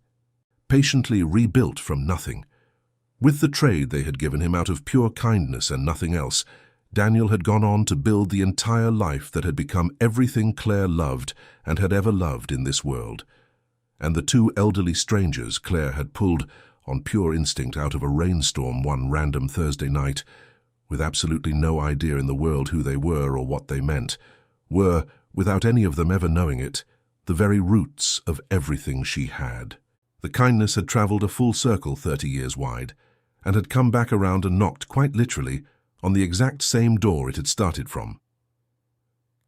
patiently rebuilt from nothing. With the trade they had given him out of pure kindness and nothing else, Daniel had gone on to build the entire life that had become everything Claire loved and had ever loved in this world. And the 2 elderly strangers Claire had pulled on pure instinct out of a rainstorm one random Thursday night, with absolutely no idea in the world who they were or what they meant, were, without any of them ever knowing it, the very roots of everything she had. The kindness had travelled a full circle 30 years wide, and had come back around and knocked, quite literally, on the exact same door it had started from.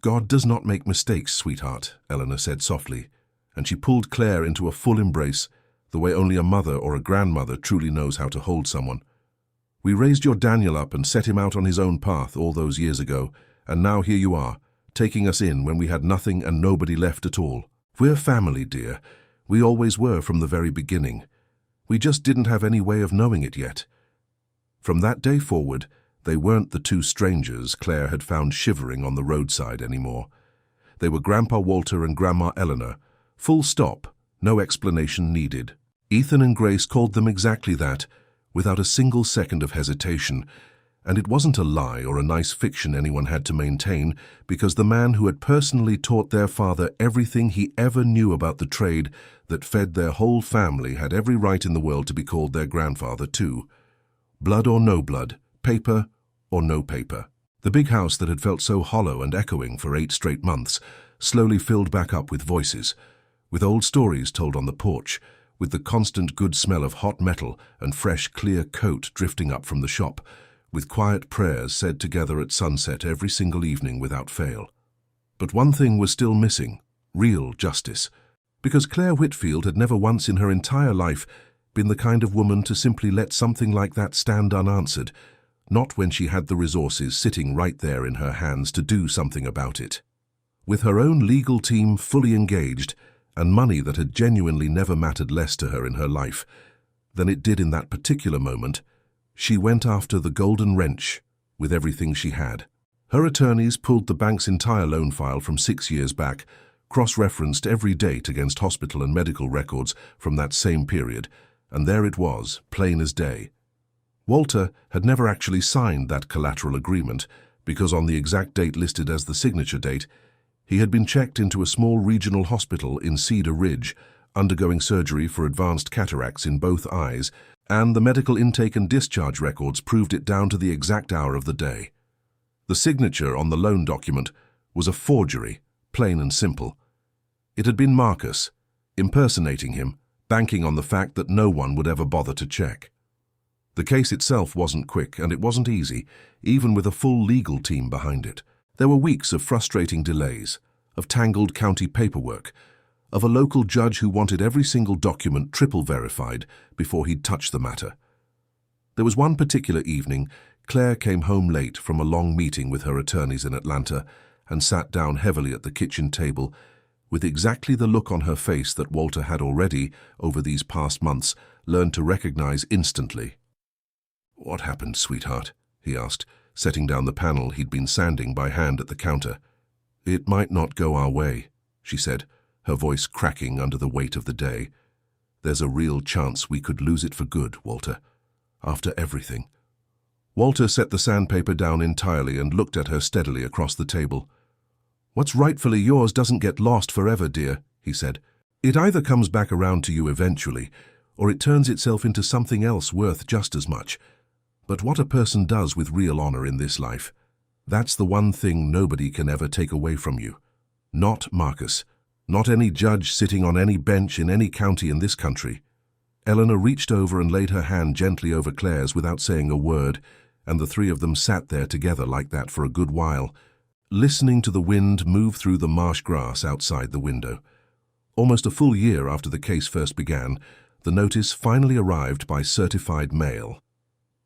"God does not make mistakes, sweetheart," Eleanor said softly, and she pulled Claire into a full embrace, the way only a mother or a grandmother truly knows how to hold someone. "We raised your Daniel up and set him out on his own path all those years ago, and now here you are, taking us in when we had nothing and nobody left at all. We're family, dear. We always were from the very beginning. We just didn't have any way of knowing it yet." From that day forward, they weren't the 2 strangers Claire had found shivering on the roadside anymore. They were Grandpa Walter and Grandma Eleanor. Full stop, no explanation needed. Ethan and Grace called them exactly that, without a single second of hesitation, and it wasn't a lie or a nice fiction anyone had to maintain, because the man who had personally taught their father everything he ever knew about the trade that fed their whole family had every right in the world to be called their grandfather too. Blood or no blood, paper or no paper. The big house that had felt so hollow and echoing for 8 straight months slowly filled back up with voices, with old stories told on the porch, with the constant good smell of hot metal and fresh, clear coat drifting up from the shop, with quiet prayers said together at sunset every single evening without fail. But one thing was still missing, real justice, because Claire Whitfield had never once in her entire life been the kind of woman to simply let something like that stand unanswered, not when she had the resources sitting right there in her hands to do something about it. With her own legal team fully engaged, and money that had genuinely never mattered less to her in her life than it did in that particular moment, she went after the golden wrench with everything she had. Her attorneys pulled the bank's entire loan file from 6 years back, cross-referenced every date against hospital and medical records from that same period, and there it was, plain as day. Walter had never actually signed that collateral agreement because on the exact date listed as the signature date, he had been checked into a small regional hospital in Cedar Ridge, undergoing surgery for advanced cataracts in both eyes, and the medical intake and discharge records proved it down to the exact hour of the day. The signature on the loan document was a forgery, plain and simple. It had been Marcus, impersonating him, banking on the fact that no one would ever bother to check. The case itself wasn't quick, and it wasn't easy, even with a full legal team behind it. There were weeks of frustrating delays, of tangled county paperwork, of a local judge who wanted every single document triple verified before he'd touch the matter. There was one particular evening, Claire came home late from a long meeting with her attorneys in Atlanta and sat down heavily at the kitchen table with exactly the look on her face that Walter had already, over these past months, learned to recognize instantly. "What happened, sweetheart?" he asked, setting down the panel he'd been sanding by hand at the counter. "It might not go our way," she said, her voice cracking under the weight of the day. "There's a real chance we could lose it for good, Walter. After everything." Walter set the sandpaper down entirely and looked at her steadily across the table. "What's rightfully yours doesn't get lost forever, dear," he said. "It either comes back around to you eventually, or it turns itself into something else worth just as much. But what a person does with real honor in this life, that's the one thing nobody can ever take away from you. Not Marcus. Not any judge sitting on any bench in any county in this country." Eleanor reached over and laid her hand gently over Claire's without saying a word, and the three of them sat there together like that for a good while, listening to the wind move through the marsh grass outside the window. Almost a full year after the case first began, the notice finally arrived by certified mail.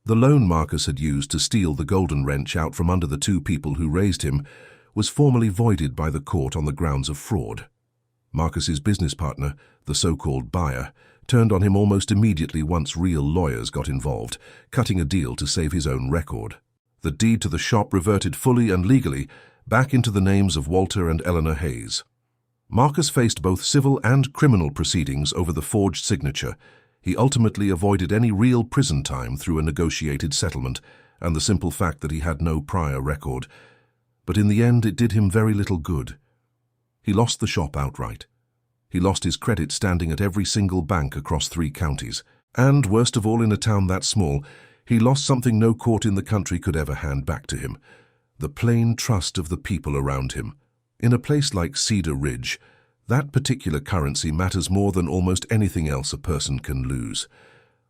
The loan Marcus had used to steal the golden wrench out from under the two people who raised him was formally voided by the court on the grounds of fraud. Marcus's business partner, the so-called buyer, turned on him almost immediately once real lawyers got involved, cutting a deal to save his own record. The deed to the shop reverted fully and legally back into the names of Walter and Eleanor Hayes. Marcus faced both civil and criminal proceedings over the forged signature. He ultimately avoided any real prison time through a negotiated settlement and the simple fact that he had no prior record. But in the end, it did him very little good. He lost the shop outright. He lost his credit standing at every single bank across 3 counties. And, worst of all in a town that small, he lost something no court in the country could ever hand back to him: the plain trust of the people around him. In a place like Cedar Ridge, that particular currency matters more than almost anything else a person can lose.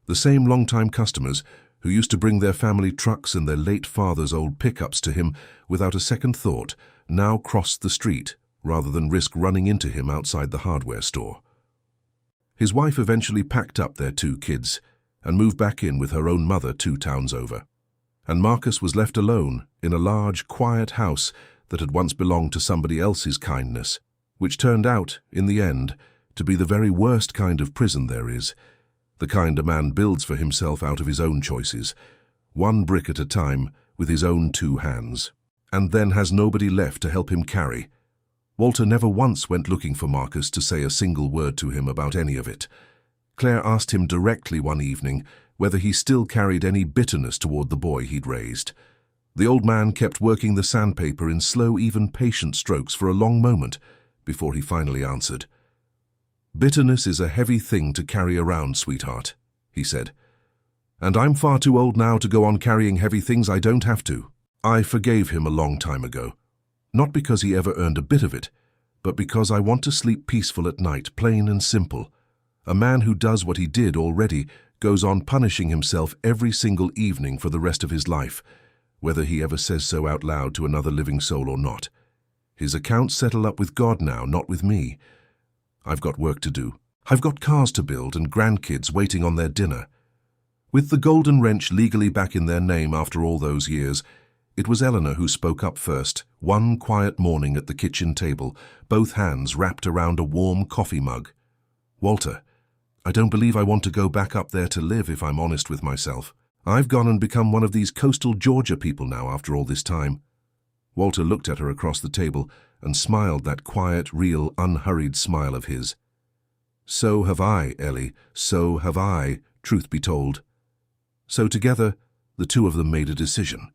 The same long-time customers, who used to bring their family trucks and their late father's old pickups to him without a second thought, now crossed the street rather than risk running into him outside the hardware store. His wife eventually packed up their 2 kids and moved back in with her own mother 2 towns over. And Marcus was left alone in a large, quiet house that had once belonged to somebody else's kindness, which turned out, in the end, to be the very worst kind of prison there is, the kind a man builds for himself out of his own choices, one brick at a time with his own 2 hands, and then has nobody left to help him carry. Walter never once went looking for Marcus to say a single word to him about any of it. Claire asked him directly one evening whether he still carried any bitterness toward the boy he'd raised. The old man kept working the sandpaper in slow, even patient strokes for a long moment before he finally answered. "Bitterness is a heavy thing to carry around, sweetheart," he said. "And I'm far too old now to go on carrying heavy things I don't have to." I forgave him a long time ago. Not because he ever earned a bit of it, but because I want to sleep peaceful at night, plain and simple. A man who does what he did already goes on punishing himself every single evening for the rest of his life, whether he ever says so out loud to another living soul or not. His accounts settle up with God now, not with me. I've got work to do. I've got cars to build and grandkids waiting on their dinner. With the golden wrench legally back in their name after all those years, it was Eleanor who spoke up first, one quiet morning at the kitchen table, both hands wrapped around a warm coffee mug. "Walter, I don't believe I want to go back up there to live, if I'm honest with myself. I've gone and become one of these coastal Georgia people now after all this time." Walter looked at her across the table and smiled that quiet, real, unhurried smile of his. "So have I, Ellie, so have I, truth be told." So together, the 2 of them made a decision.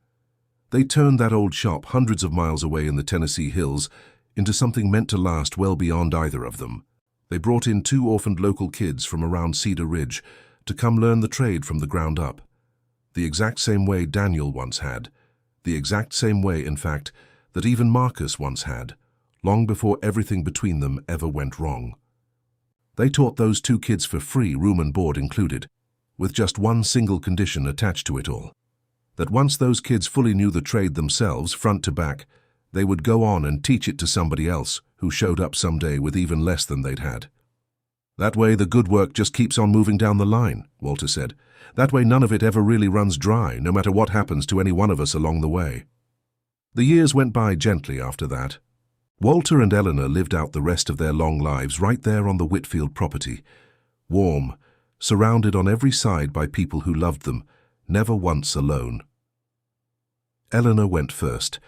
They turned that old shop hundreds of miles away in the Tennessee hills into something meant to last well beyond either of them. They brought in 2 orphaned local kids from around Cedar Ridge to come learn the trade from the ground up. The exact same way Daniel once had. The exact same way, in fact, that even Marcus once had, long before everything between them ever went wrong. They taught those 2 kids for free, room and board included, with just one single condition attached to it all. That once those kids fully knew the trade themselves, front to back, they would go on and teach it to somebody else who showed up someday with even less than they'd had. That way the good work just keeps on moving down the line, Walter said. That way none of it ever really runs dry, no matter what happens to any one of us along the way. The years went by gently after that. Walter and Eleanor lived out the rest of their long lives right there on the Whitfield property, warm, surrounded on every side by people who loved them, never once alone. Eleanor went first.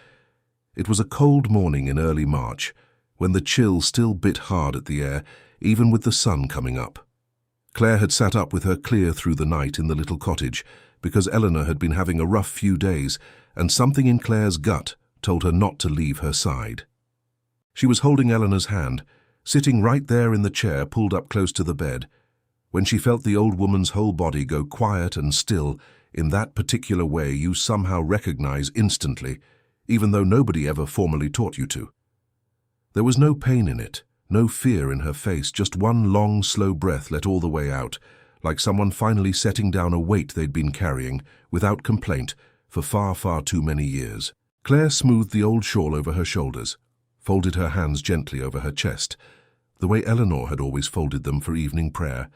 It was a cold morning in early March, when the chill still bit hard at the air, even with the sun coming up. Claire had sat up with her clear through the night in the little cottage, because Eleanor had been having a rough few days, and something in Claire's gut told her not to leave her side. She was holding Eleanor's hand, sitting right there in the chair pulled up close to the bed, when she felt the old woman's whole body go quiet and still in that particular way you somehow recognize instantly, even though nobody ever formally taught you to. There was no pain in it, no fear in her face, just one long, slow breath let all the way out, like someone finally setting down a weight they'd been carrying, without complaint, for far, far too many years. Claire smoothed the old shawl over her shoulders, folded her hands gently over her chest, the way Eleanor had always folded them for evening prayer,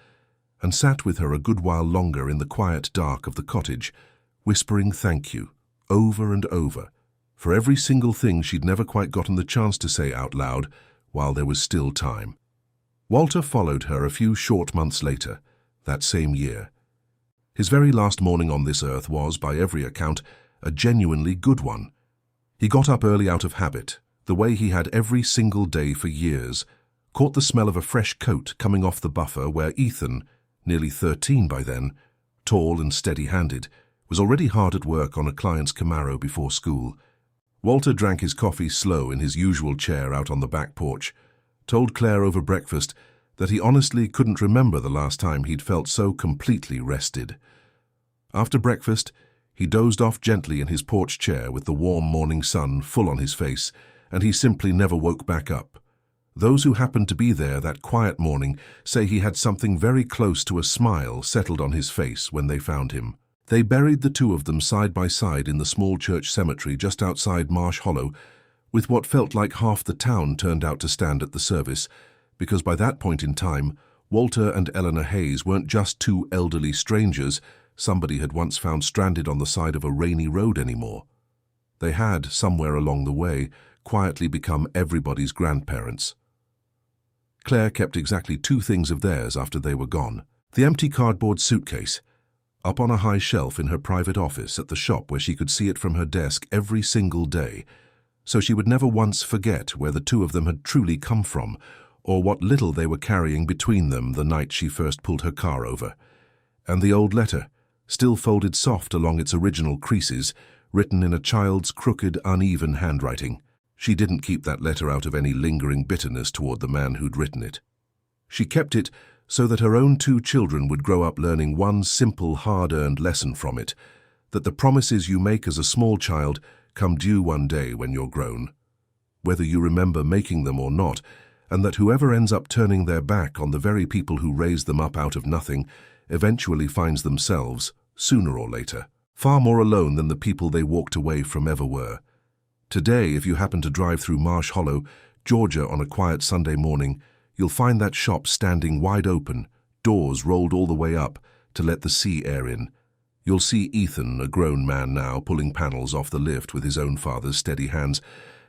and sat with her a good while longer in the quiet dark of the cottage, whispering thank you, over and over, for every single thing she'd never quite gotten the chance to say out loud while there was still time. Walter followed her a few short months later, that same year. His very last morning on this earth was, by every account, a genuinely good one. He got up early out of habit, the way he had every single day for years, caught the smell of a fresh coat coming off the buffer where Ethan, nearly 13 by then, tall and steady-handed, was already hard at work on a client's Camaro before school. Walter drank his coffee slow in his usual chair out on the back porch, told Claire over breakfast that he honestly couldn't remember the last time he'd felt so completely rested. After breakfast, he dozed off gently in his porch chair with the warm morning sun full on his face, and he simply never woke back up. Those who happened to be there that quiet morning say he had something very close to a smile settled on his face when they found him. They buried the two of them side by side in the small church cemetery just outside Marsh Hollow, with what felt like half the town turned out to stand at the service, because by that point in time, Walter and Eleanor Hayes weren't just two elderly strangers somebody had once found stranded on the side of a rainy road anymore. They had, somewhere along the way, quietly become everybody's grandparents. Claire kept exactly two things of theirs after they were gone. The empty cardboard suitcase, up on a high shelf in her private office at the shop where she could see it from her desk every single day, so she would never once forget where the two of them had truly come from, or what little they were carrying between them the night she first pulled her car over. And the old letter, still folded soft along its original creases, written in a child's crooked, uneven handwriting. She didn't keep that letter out of any lingering bitterness toward the man who'd written it. She kept it so that her own two children would grow up learning one simple, hard-earned lesson from it, that the promises you make as a small child come due one day when you're grown, whether you remember making them or not, and that whoever ends up turning their back on the very people who raised them up out of nothing eventually finds themselves, sooner or later, far more alone than the people they walked away from ever were. Today, if you happen to drive through Marsh Hollow, Georgia on a quiet Sunday morning, you'll find that shop standing wide open, doors rolled all the way up to let the sea air in. You'll see Ethan, a grown man now, pulling panels off the lift with his own father's steady hands,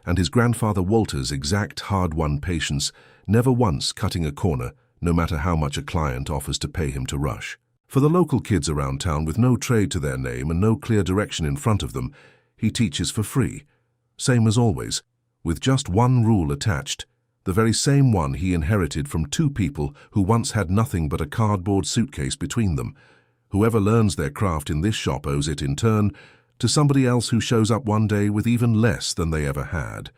and his grandfather Walter's exact hard-won patience, never once cutting a corner, no matter how much a client offers to pay him to rush. For the local kids around town with no trade to their name and no clear direction in front of them, he teaches for free. Same as always, with just one rule attached, the very same one he inherited from two people who once had nothing but a cardboard suitcase between them. Whoever learns their craft in this shop owes it, in turn, to somebody else who shows up one day with even less than they ever had.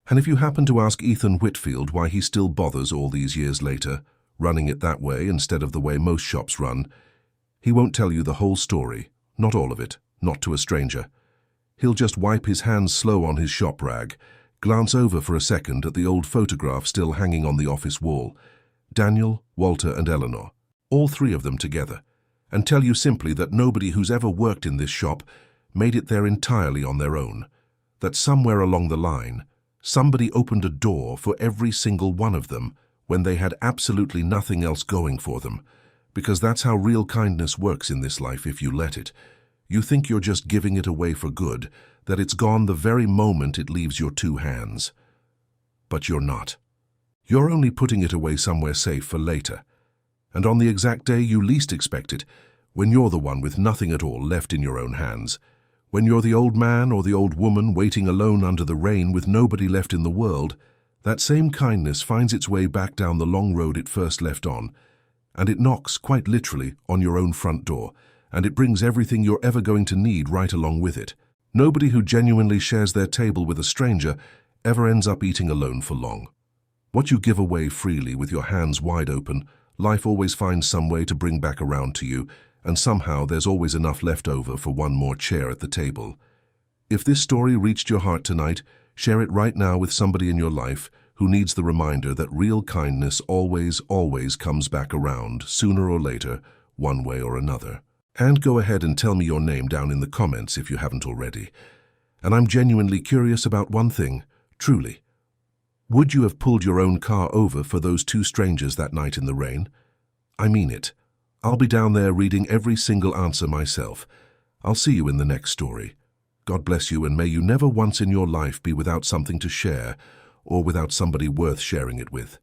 And if you happen to ask Ethan Whitfield why he still bothers all these years later, running it that way instead of the way most shops run, he won't tell you the whole story, not all of it, not to a stranger. He'll just wipe his hands slow on his shop rag, glance over for a second at the old photograph still hanging on the office wall. Daniel, Walter and Eleanor, all three of them together, and tell you simply that nobody who's ever worked in this shop made it there entirely on their own. That somewhere along the line, somebody opened a door for every single one of them when they had absolutely nothing else going for them. Because that's how real kindness works in this life if you let it. You think you're just giving it away for good, that it's gone the very moment it leaves your two hands. But you're not. You're only putting it away somewhere safe for later. And on the exact day you least expect it, when you're the one with nothing at all left in your own hands, when you're the old man or the old woman waiting alone under the rain with nobody left in the world, that same kindness finds its way back down the long road it first left on, and it knocks, quite literally, on your own front door, and it brings everything you're ever going to need right along with it. Nobody who genuinely shares their table with a stranger ever ends up eating alone for long. What you give away freely with your hands wide open, life always finds some way to bring back around to you, and somehow there's always enough left over for one more chair at the table. If this story reached your heart tonight, share it right now with somebody in your life who needs the reminder that real kindness always comes back around, sooner or later, one way or another. And go ahead and tell me your name down in the comments if you haven't already. And I'm genuinely curious about one thing, truly. Would you have pulled your own car over for those two strangers that night in the rain? I mean it. I'll be down there reading every single answer myself. I'll see you in the next story. God bless you, and may you never once in your life be without something to share, or without somebody worth sharing it with.